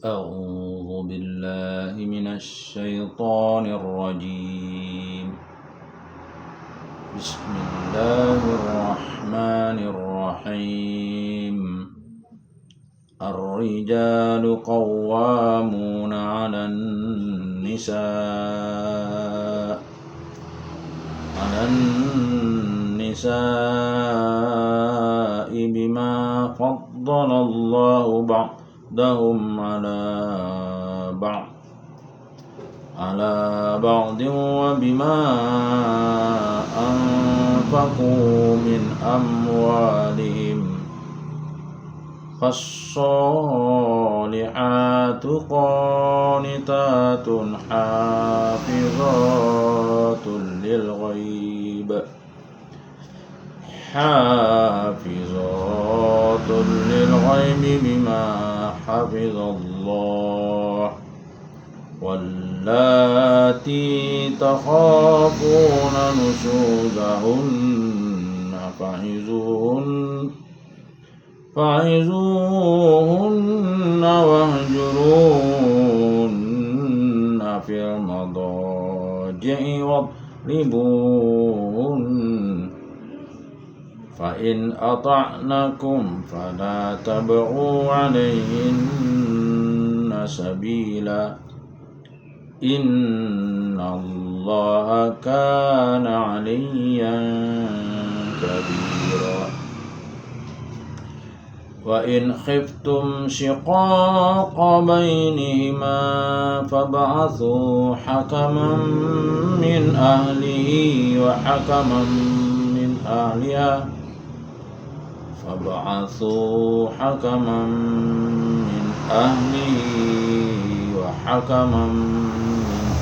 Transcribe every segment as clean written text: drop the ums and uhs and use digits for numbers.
أعوذ بالله من الشيطان الرجيم. بسم الله الرحمن الرحيم. الرجال قوامون على النساء بما فضل الله بعضهم على بعض وبما أنفقوا من أموالهم. فالصالحات قانتات حافظات للغيب بما حفظ الله. واللاتي تخافون نشوزهن فعظوهن واهجروهن في المضاجع واضربوهن. فإن أطعنكم فلا تبغوا عليهن سبيلا إن الله كان عليا كبيرا. وإن خفتم شقاق بينهما فابعثوا حكما من أهله وحكما من أهلها وحكما من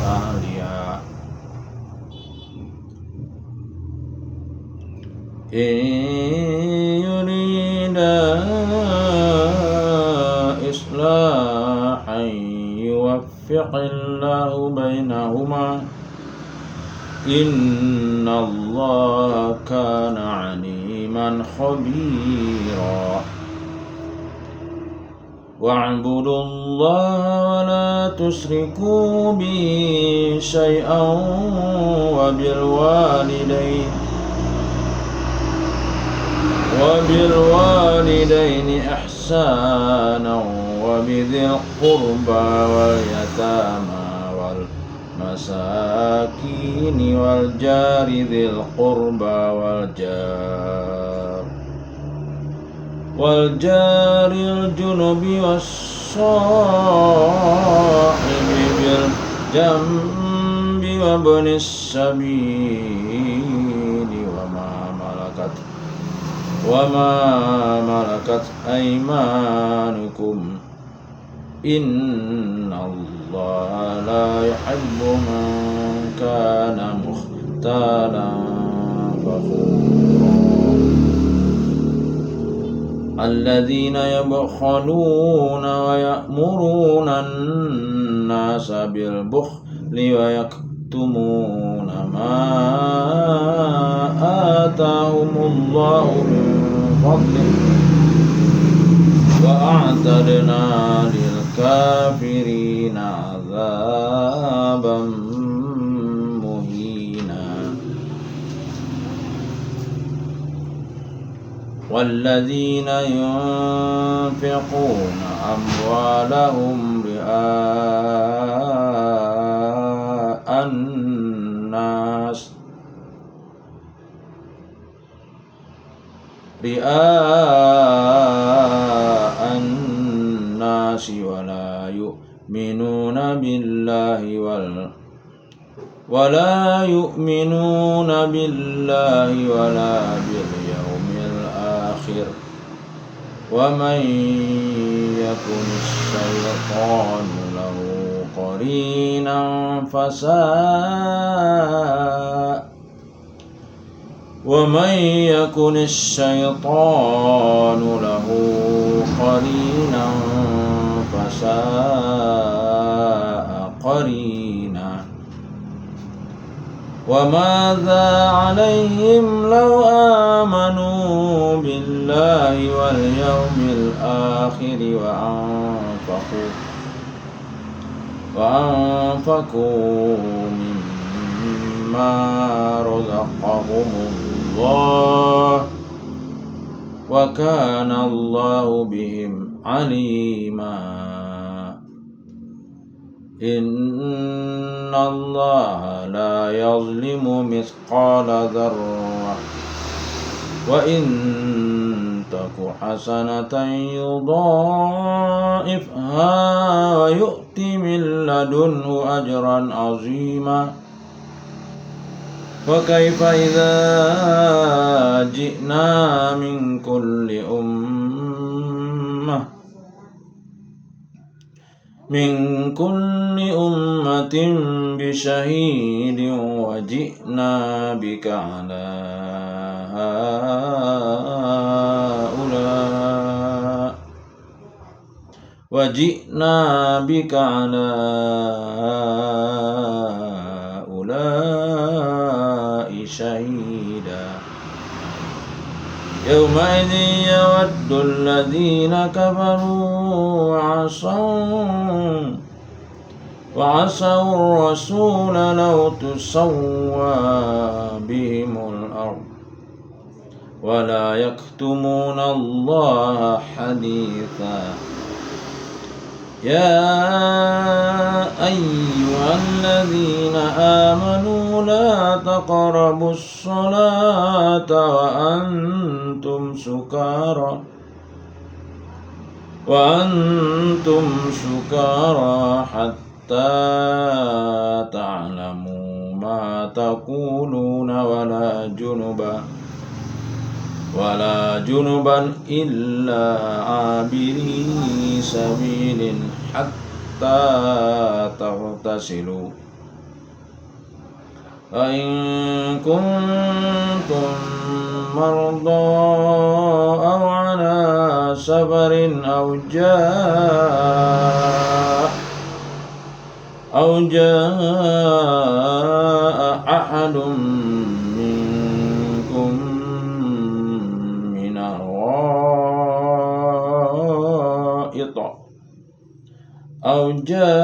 أهلها إن يريدا إصلاحا يوفق الله بينهما إن الله كان عليما خبيرا. واعبدوا الله ولا تشركوا به شيئا وبالوالدين إحسانا وبذي القربى واليتامى والمساكين والجار ذي القربى والجار الجنب والصاحب بالجنب وابن السبيل وما ملكت أيمانكم إن الله لا يحب من كان مختالا فخورا. الذين يبخلون ويأمرون الناس بالبخل ويكتمون ما آتاهم الله من فضله وأعتدنا للكافرين عذابا مهينا. والذين ينفقون أموالهم رئاء الناس ولا يؤمنون بالله ولا باليوم الآخر. ومن يكن الشيطان له قرينا فساء قرينا. وماذا عليهم لو آمنوا بالله واليوم الآخر وأنفقوا مما رزقهم الله وكان الله بهم عليما إن الله لا يظلم مثقال ذرة وإن تك حسنة يضاعفها ويؤت من لدنه أجرا عظيما فكيف إذا جئنا من كل أمة بشهيد وجئنا بك على هؤلاء شهيدا يومئذ يود الذين كفروا وعصوا الرسول لو تسوى بهم الأرض ولا يكتمون الله حديثا يا أيها الذين آمنوا لا تقربوا الصلاة وأنتم سكارى حتى تعلموا ما تقولون ولا جنبا إلا عابري سبيل حتى تغتسلوا فإن كنتم مرضى أو على سفر أو جاء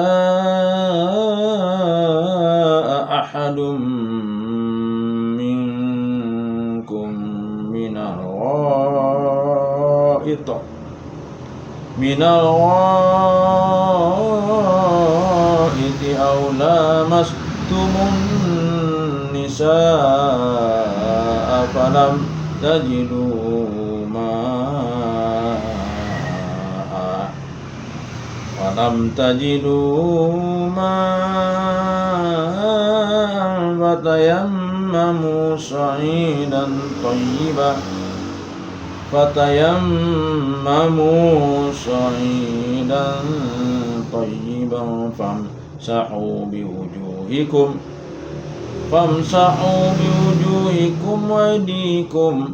أحد منكم من الغائط أو لامستم النساء فلم تجدوا ماء فتيمموا صعيدا طيبا فامسحوا بوجوهكم وأيديكم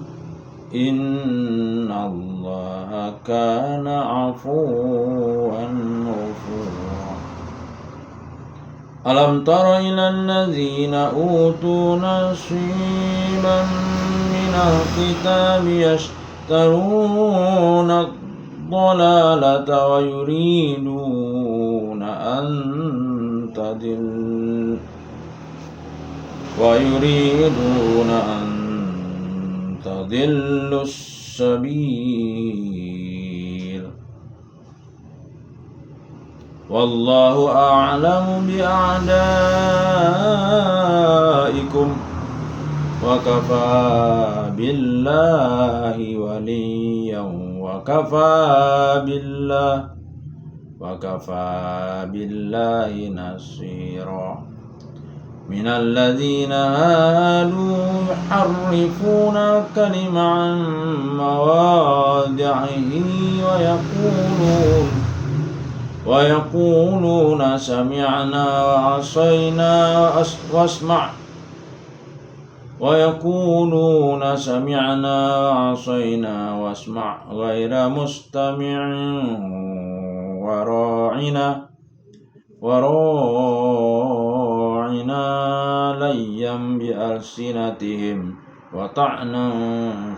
إن الله كان عفوا غفورا ألم تر إلى الذين أوتوا نصيبا من الكتاب يشترون الضلالة ويريدون أن تضلوا السبيل والله أعلم بأعدائكم وكفى بالله وليا وكفى بالله نصيرا من الذين هادوا يحرفون الكلم عن مواضعه ويقولون سمعنا وعصينا واسمع غير مستمع وراعنا ليا بألسنتهم وطعنا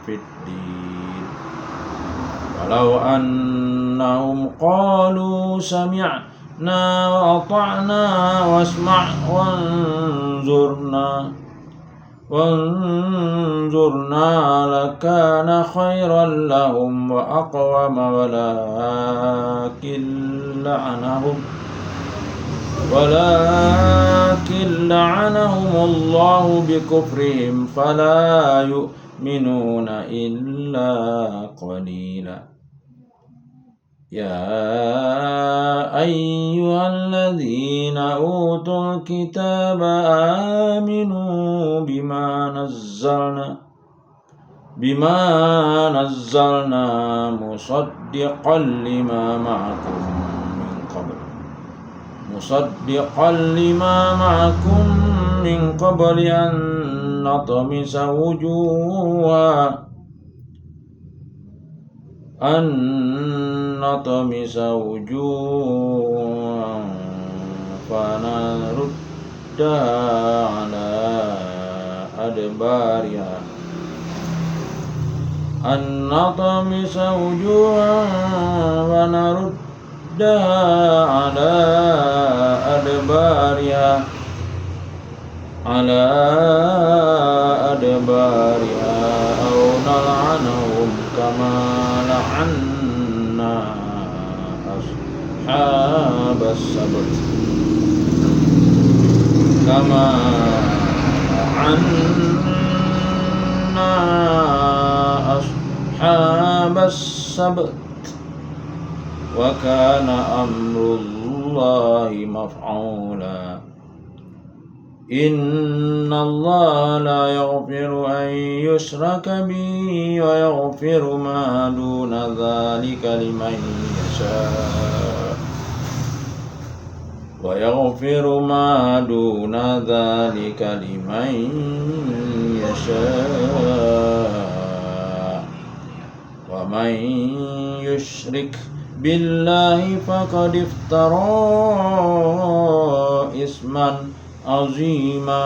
في الدين ولو أنهم قالوا سمعنا وأطعنا واسمع وانظرنا لكان خيرا لهم وأقوم ولكن لعنهم الله بكفرهم فلا يؤمنون إلا قليلا يا أيها الذين أوتوا الكتاب آمنوا بما نزلنا مصدقا لما معكم من قبل أن نطمس وجوها فنردها على أدبارها أو نلعنهم كما لعنا أصحاب السبت وكان أمر الله مفعولا إن الله لا يغفر أن يشرك به ويغفر ما دون ذلك لمن يشاء ومن يشرك بالله فقد افترى إثما عظيما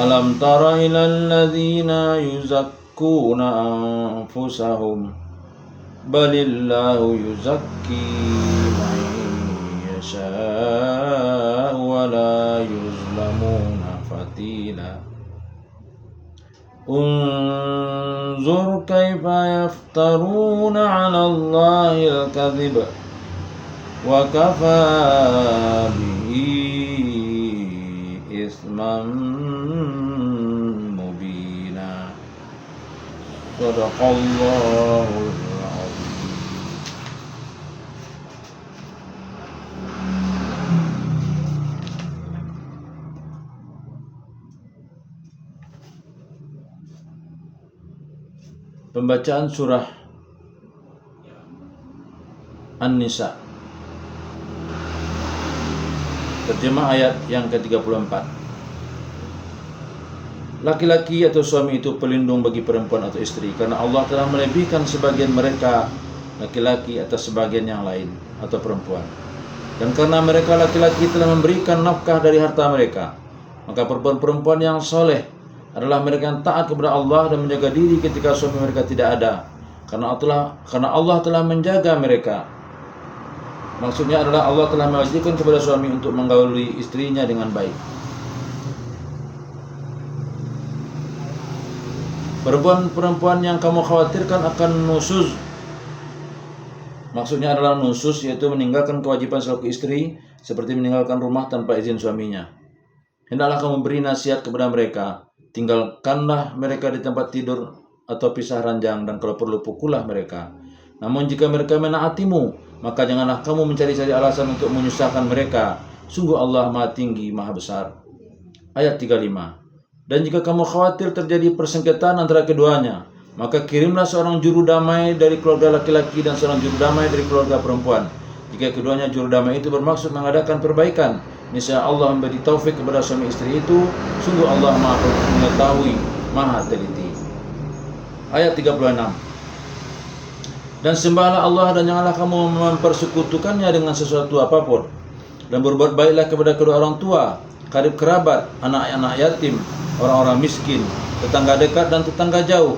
ألم تر إلى الذين يزكون أنفسهم بل الله يزكي من يشاء ولا يظلمون فتيلا انظر كيف يفترون على الله الكذب وكفى به إثما مبينا صدق الله العظيم. Pembacaan surah An-Nisa, terjemah ayat yang ke-34. Laki-laki atau suami itu pelindung bagi perempuan atau istri, karena Allah telah melebihkan sebagian mereka laki-laki atas sebagian yang lain atau perempuan. Dan karena mereka laki-laki telah memberikan nafkah dari harta mereka, maka perempuan-perempuan yang soleh adalah mereka yang taat kepada Allah dan menjaga diri ketika suami mereka tidak ada, karena Allah telah menjaga mereka. Maksudnya adalah Allah telah mewajibkan kepada suami untuk menggauli istrinya dengan baik. Perempuan-perempuan yang kamu khawatirkan akan nusuz, maksudnya adalah nusus, yaitu meninggalkan kewajiban selaku istri, seperti meninggalkan rumah tanpa izin suaminya. Hendaklah kamu beri nasihat kepada mereka, tinggalkanlah mereka di tempat tidur atau pisah ranjang, dan kalau perlu pukullah mereka. Namun jika mereka menaatimu, maka janganlah kamu mencari-cari alasan untuk menyusahkan mereka. Sungguh Allah Maha Tinggi, Maha Besar. Ayat 35. Dan jika kamu khawatir terjadi persengketaan antara keduanya, maka kirimlah seorang juru damai dari keluarga laki-laki dan seorang juru damai dari keluarga perempuan. Jika keduanya juru damai itu bermaksud mengadakan perbaikan, niscaya Allah memberi taufik kepada suami istri itu. Sungguh Allah Maha mengetahui, Maha teliti. Ayat 36. Dan sembahlah Allah dan janganlah kamu mempersekutukannya dengan sesuatu apapun. Dan berbuat baiklah kepada kedua orang tua, karib kerabat, anak-anak yatim, orang-orang miskin, tetangga dekat dan tetangga jauh.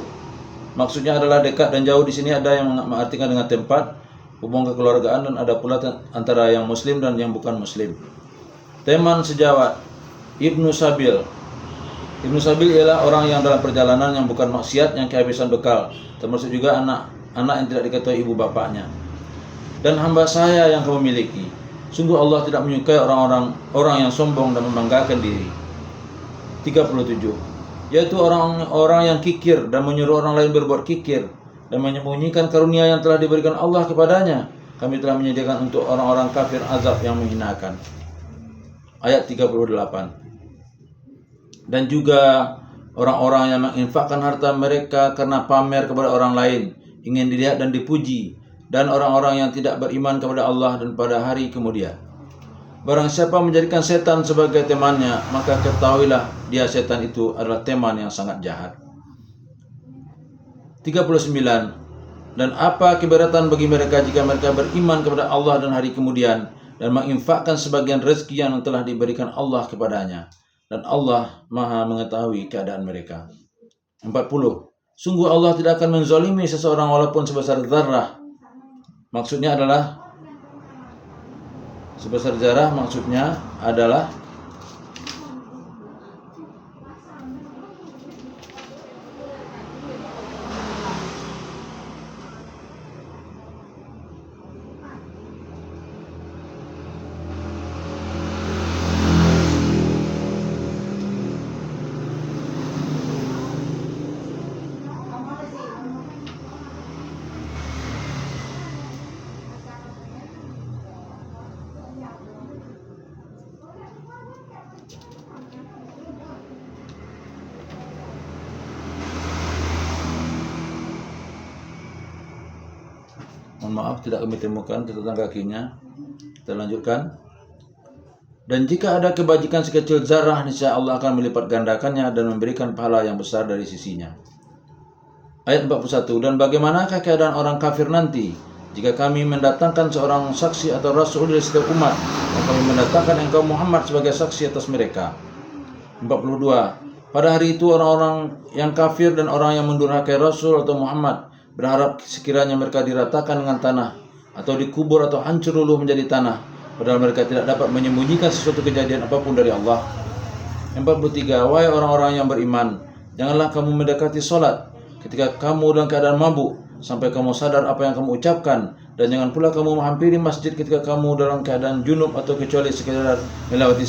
Maksudnya adalah dekat dan jauh di sini ada yang mengartikan dengan tempat, hubungan kekeluargaan, dan ada pula antara yang muslim dan yang bukan muslim. Teman sejawat, Ibnu Sabil. Ibnu Sabil ialah orang yang dalam perjalanan yang bukan maksiat, yang kehabisan bekal, termasuk juga anak yang tidak diketahui ibu bapaknya. Dan hamba saya yang kamu miliki, sungguh Allah tidak menyukai orang yang sombong dan membanggakan diri. 37. Yaitu orang-orang yang kikir dan menyuruh orang lain berbuat kikir dan menyembunyikan karunia yang telah diberikan Allah kepadanya. Kami telah menyediakan untuk orang-orang kafir azab yang menghinakan. Ayat 38. Dan juga orang-orang yang menginfakkan harta mereka karena pamer kepada orang lain, ingin dilihat dan dipuji, dan orang-orang yang tidak beriman kepada Allah dan pada hari kemudian. Barang siapa menjadikan setan sebagai temannya, maka ketahuilah dia, setan itu adalah teman yang sangat jahat. 39. Dan apa keberatan bagi mereka jika mereka beriman kepada Allah dan hari kemudian, dan menginfakkan sebagian rezeki yang telah diberikan Allah kepadanya, dan Allah Maha mengetahui keadaan mereka. 40. Sungguh Allah tidak akan menzalimi seseorang walaupun sebesar zarah. Maksudnya adalah mohon maaf tidak kami temukan catatan kakinya. Kita lanjutkan. Dan jika ada kebajikan sekecil zarah, niscaya Allah akan melipat gandakannya dan memberikan pahala yang besar dari sisinya. Ayat 41. Dan bagaimanakah keadaan orang kafir nanti jika kami mendatangkan seorang saksi atau rasul dari setiap umat, dan kami mendatangkan engkau Muhammad sebagai saksi atas mereka. 42. Pada hari itu orang-orang yang kafir dan orang yang mendurhakai Rasul atau Muhammad berharap sekiranya mereka diratakan dengan tanah, atau dikubur atau hancur luluh menjadi tanah, padahal mereka tidak dapat menyembunyikan sesuatu kejadian apapun dari Allah. 43. Wahai orang-orang yang beriman, janganlah kamu mendekati solat ketika kamu dalam keadaan mabuk, sampai kamu sadar apa yang kamu ucapkan, dan jangan pula kamu menghampiri masjid ketika kamu dalam keadaan junub atau kecuali sekedar melewati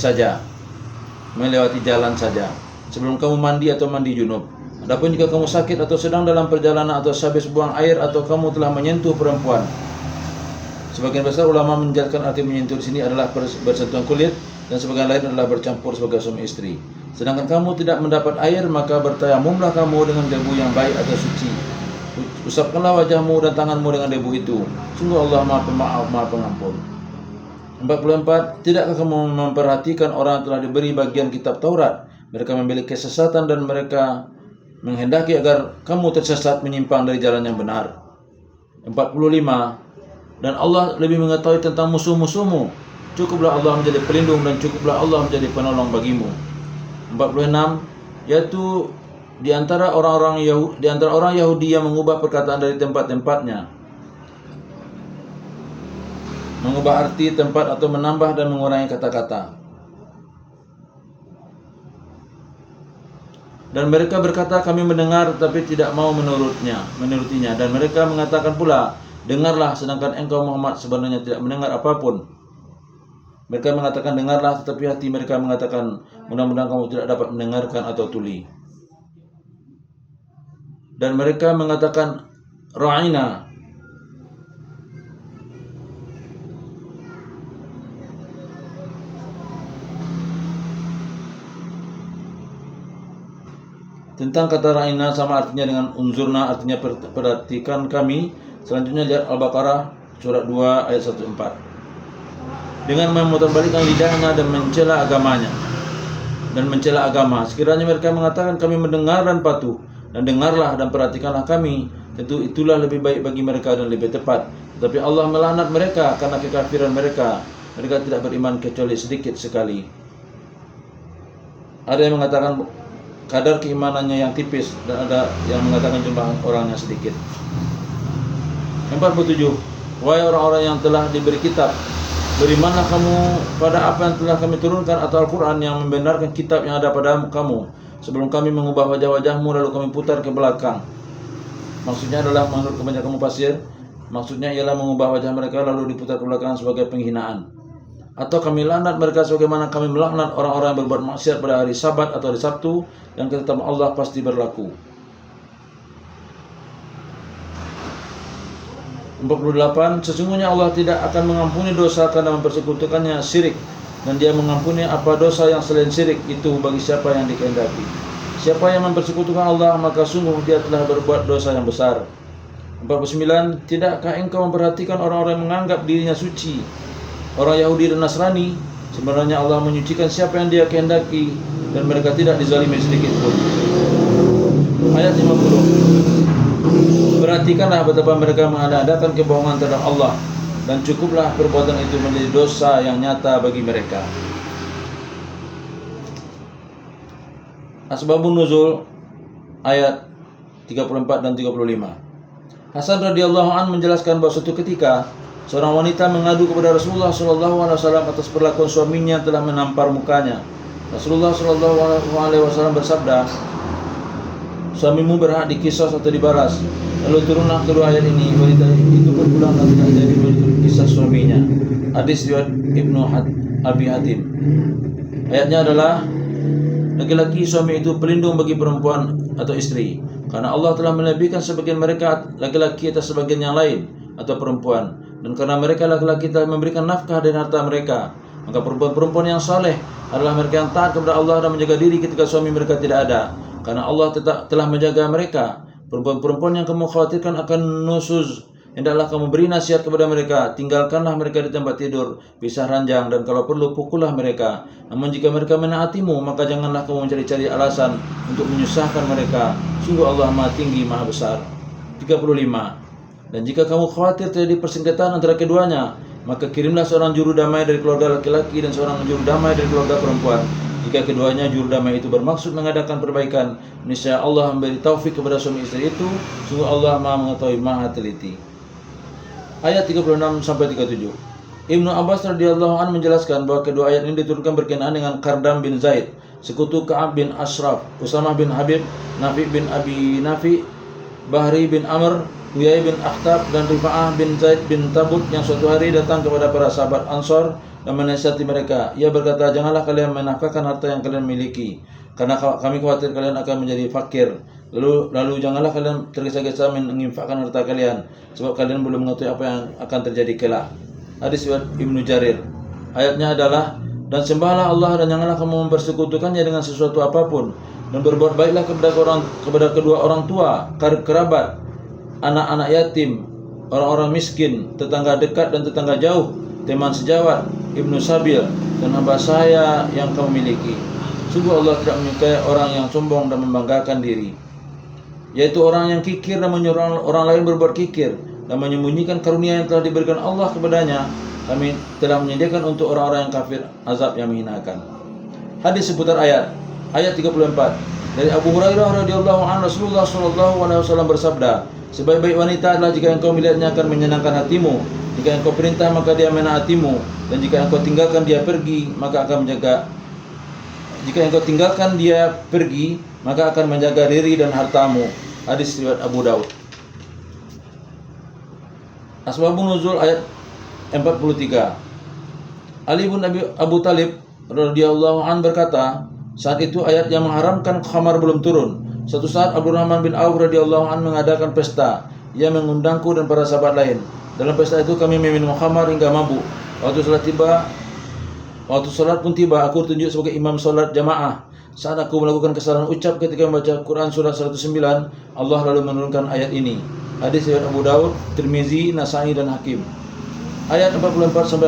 jalan saja, sebelum kamu mandi atau mandi junub. Adapun jika kamu sakit atau sedang dalam perjalanan atau sehabis buang air atau kamu telah menyentuh perempuan. Sebagian besar ulama menjelaskan arti menyentuh di sini adalah bersentuhan kulit, dan sebagian lain adalah bercampur sebagai suami istri. Sedangkan kamu tidak mendapat air, maka bertayamumlah kamu dengan debu yang baik atau suci. Usapkanlah wajahmu dan tanganmu dengan debu itu. Sungguh Allah Maha Pemaaf, Maha Pengampun. 44. Tidakkah kamu memperhatikan orang yang telah diberi bagian kitab Taurat? Mereka memiliki kesesatan dan mereka menghendaki agar kamu tersesat menyimpang dari jalan yang benar. 45. Dan Allah lebih mengetahui tentang musuh-musuhmu. Cukuplah Allah menjadi pelindung dan cukuplah Allah menjadi penolong bagimu. 46. Yaitu di antara orang Yahudi yang mengubah perkataan dari tempat-tempatnya, mengubah arti tempat atau menambah dan mengurangi kata-kata. Dan mereka berkata, kami mendengar tapi tidak mau menurutinya. Dan mereka mengatakan pula, dengarlah, sedangkan engkau Muhammad sebenarnya tidak mendengar apapun. Mereka mengatakan dengarlah, tetapi hati mereka mengatakan, mudah-mudahan kamu tidak dapat mendengarkan atau tuli. Dan mereka mengatakan, ra'ina. Tentang kata ra'ina sama artinya dengan unzurna, artinya perhatikan kami. Selanjutnya lihat Al-Baqarah surat 2 ayat 14. Dengan memutarbalikkan lidahnya dan mencela agama. Sekiranya mereka mengatakan kami mendengar dan patuh, dan dengarlah dan perhatikanlah kami, tentu itulah lebih baik bagi mereka dan lebih tepat. Tetapi Allah melaknat mereka karena kekafiran mereka. Mereka tidak beriman kecuali sedikit sekali. Ada yang mengatakan kadar keimanannya yang tipis, dan ada yang mengatakan jumlah orangnya sedikit. 47. wahai orang-orang yang telah diberi kitab, berimanlah kamu pada apa yang telah kami turunkan atau Al-Quran yang membenarkan kitab yang ada pada kamu sebelum kami mengubah wajah-wajahmu lalu kami putar ke belakang. Maksudnya adalah menurut kebanyakan mufasir, maksudnya ialah mengubah wajah mereka lalu diputar ke belakang sebagai penghinaan. Atau kami laknat mereka sebagaimana kami melaknat orang-orang yang berbuat maksiat pada hari Sabat atau hari Sabtu, dan ketetapan Allah pasti berlaku. 48. Sesungguhnya Allah tidak akan mengampuni dosa karena mempersekutukannya syirik, dan Dia mengampuni apa dosa yang selain syirik itu bagi siapa yang dikehendaki. Siapa yang mempersekutukan Allah, maka sungguh dia telah berbuat dosa yang besar. 49. Tidakkah engkau memperhatikan orang-orang yang menganggap dirinya suci, orang Yahudi dan Nasrani? Sebenarnya Allah menyucikan siapa yang Dia kehendaki, dan mereka tidak dizalimi sedikit pun. Ayat 50. Perhatikanlah betapa mereka mengada-adakan kebohongan terhadap Allah, dan cukuplah perbuatan itu menjadi dosa yang nyata bagi mereka. Asbabun Nuzul ayat 34 dan 35. Hasan radhiyallahu an menjelaskan bahwa suatu ketika seorang wanita mengadu kepada Rasulullah SAW atas perlakuan suaminya yang telah menampar mukanya. Rasulullah SAW bersabda, suamimu berhak dikisos atau dibalas. Lalu turunlah kedua ayat ini. Wanita itu pun pulang dan tidak jadi kisah suaminya. Hadis riwayat Ibnu Abi Hatim. Ayatnya adalah, laki-laki suami itu pelindung bagi perempuan atau istri, karena Allah telah melebihkan sebagian mereka laki-laki atas sebagian yang lain atau perempuan, dan karena mereka laki-laki telah memberikan nafkah dari harta mereka, maka perempuan yang saleh adalah mereka yang taat kepada Allah dan menjaga diri ketika suami mereka tidak ada, karena Allah telah menjaga mereka. Perempuan-perempuan yang kamu khawatirkan akan nusuz, hendaklah kamu beri nasihat kepada mereka, tinggalkanlah mereka di tempat tidur, pisah ranjang, dan kalau perlu pukullah mereka. Namun jika mereka menaatimu, maka janganlah kamu mencari-cari alasan untuk menyusahkan mereka. Sungguh Allah Maha Tinggi, Maha Besar. 35. Dan jika kamu khawatir terjadi persengketaan antara keduanya, maka kirimlah seorang juru damai dari keluarga laki-laki dan seorang juru damai dari keluarga perempuan. Jika keduanya juru damai itu bermaksud mengadakan perbaikan, niscaya Allah memberi taufik kepada suami istri itu. Sungguh Allah Maha mengetahui, Maha teliti. Ayat 36-37. Ibnu Abbas radhiyallahu an menjelaskan bahwa kedua ayat ini diturunkan berkenaan dengan Qardam bin Zaid, sekutu Ka'ab bin Ashraf, Usamah bin Habib, Nafi bin Abi Nafi, Bahri bin Amr, Huyai bin Akhtab, dan Rifa'ah bin Zaid bin Tabut yang suatu hari datang kepada para sahabat Ansor dan menasihati mereka. Ia berkata, janganlah kalian menafkahkan harta yang kalian miliki, karena kami khawatir kalian akan menjadi fakir. Lalu janganlah kalian tergesa-gesa menginfakkan harta kalian, sebab kalian belum mengetahui apa yang akan terjadi kelak. Hadis riwayat Ibnu Jarir. Ayatnya adalah, dan sembahlah Allah dan janganlah kamu mempersekutukannya dengan sesuatu apapun, dan berbuat baiklah kepada kedua orang tua, kerabat, anak-anak yatim, orang-orang miskin, tetangga dekat dan tetangga jauh, teman sejawat, ibnu sabil, dan hamba saya yang kamu miliki. Sungguh Allah tidak menyukai orang yang sombong dan membanggakan diri, yaitu orang yang kikir dan menyuruh orang lain berbuat kikir dan menyembunyikan karunia yang telah diberikan Allah kepadanya. Kami telah menyediakan untuk orang-orang yang kafir azab yang menghinakan. Hadis seputar ayat 34. Dari Abu Hurairah radhiyallahu anhu, Rasulullah SAW bersabda, sebaik-baik wanita adalah jika engkau melihatnya akan menyenangkan hatimu, jika engkau perintah maka dia menaatimu, dan jika engkau tinggalkan dia pergi maka akan menjaga diri dan hartamu. Hadis riwayat Abu Daud. Asbabun Nuzul ayat 43. Ali bin Abu Talib radhiyallahu an berkata, saat itu ayat yang mengharamkan khamar belum turun. Suatu saat Abdurrahman bin Auf radhiyallahu an mengadakan pesta. Ia mengundangku dan para sahabat lain. Dalam pesta itu kami meminum khamar hingga mabuk. Waktu salat pun tiba, aku tunjuk sebagai imam salat jamaah. Saat aku melakukan kesalahan ucap ketika membaca Quran surah 109, Allah lalu menurunkan ayat ini. Hadis riwayat Abu Daud, Tirmizi, Nasai, dan Hakim. Ayat 44-45.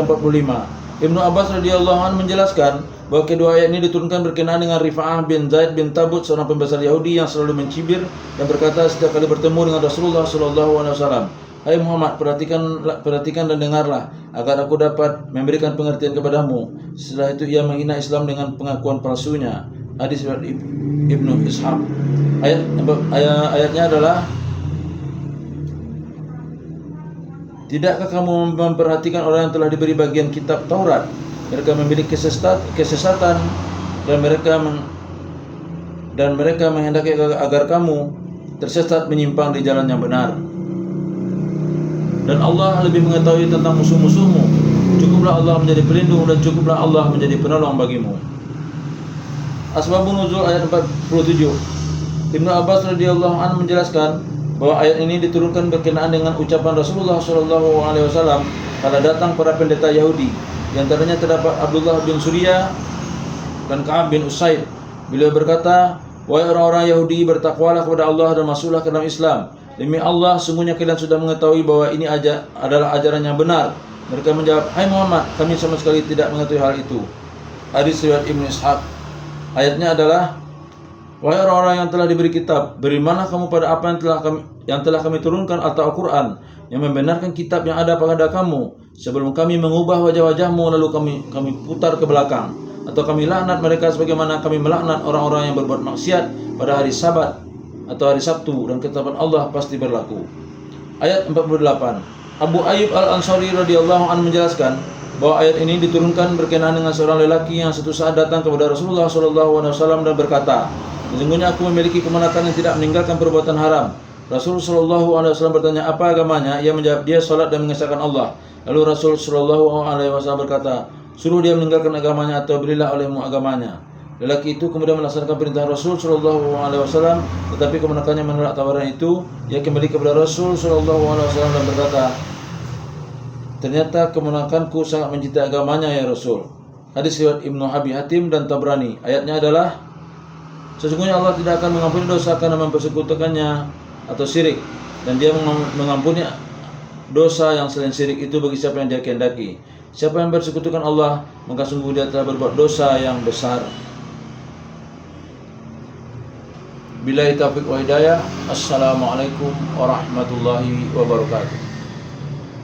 Ibnu Abbas radhiyallahu anhu menjelaskan bahwa kedua ayat ini diturunkan berkenaan dengan Rifa'ah bin Zaid bin Tabut, seorang pembesar Yahudi yang selalu mencibir dan berkata setiap kali bertemu dengan Rasulullah SAW, hai Muhammad, perhatikan dan dengarlah agar aku dapat memberikan pengertian kepadamu. Setelah itu ia menghina Islam dengan pengakuan palsunya. Hadis riwayat Ibnu Ishaq. Ayatnya adalah Tidakkah kamu memperhatikan orang yang telah diberi bagian kitab Taurat? Mereka memiliki kesesatan dan mereka menghendaki agar kamu tersesat menyimpang di jalan yang benar. Dan Allah lebih mengetahui tentang musuh-musuhmu. Cukuplah Allah menjadi pelindung dan cukuplah Allah menjadi penolong bagimu. Asbabun nuzul ayat 47. Ibnu Abbas radhiyallahu anhu menjelaskan bahwa ayat ini diturunkan berkenaan dengan ucapan Rasulullah SAW kala datang para pendeta Yahudi. Di antaranya terdapat Abdullah bin Surya dan Ka'ab bin Usaid. Beliau berkata, "Wahai orang-orang Yahudi, bertakwalah kepada Allah dan masuklah ke dalam Islam. Demi Allah, sungguhnya kalian sudah mengetahui bahwa ini adalah ajaran yang benar." Mereka menjawab, "Hai Muhammad, kami sama sekali tidak mengetahui hal itu." Hadis riwayat Ibnu Ishaq. Ayatnya adalah, "Wahai orang-orang yang telah diberi kitab, berimanlah kamu pada apa yang telah kami turunkan atau Al-Quran, yang membenarkan kitab yang ada pada kamu, sebelum kami mengubah wajah-wajahmu lalu kami putar ke belakang, atau kami laknat mereka sebagaimana kami melaknat orang-orang yang berbuat maksiat pada hari Sabat atau hari Sabtu, dan ketetapan Allah pasti berlaku." Ayat 48. Abu Ayyub Al-Ansari radhiyallahu anhu menjelaskan bahwa ayat ini diturunkan berkenaan dengan seorang lelaki yang suatu saat datang kepada Rasulullah SAW dan berkata, "Sesungguhnya aku memiliki kemenakan yang tidak meninggalkan perbuatan haram." Rasulullah SAW bertanya, "Apa agamanya?" Ia menjawab, "Dia salat dan mengesahkan Allah." Lalu Rasulullah SAW berkata, "Suruh dia meninggalkan agamanya atau berilah olehmu agamanya." Lelaki itu kemudian melaksanakan perintah Rasul SAW, tetapi kemenakannya menolak tawaran itu. Ia kembali kepada Rasul SAW dan berkata, "Ternyata kemenakanku sangat mencintai agamanya ya Rasul." Hadis riwayat Ibnu Abi Hatim dan Tabrani. Ayatnya adalah, "Sesungguhnya Allah tidak akan mengampuni dosa karena mempersekutukannya atau syirik, dan Dia mengampuni dosa yang selain syirik itu bagi siapa yang Dia kehendaki. Siapa yang bersekutukan Allah, maka sungguh dia telah berbuat dosa yang besar." Billahi taufiq wa hidayah. Assalamualaikum warahmatullahi wabarakatuh.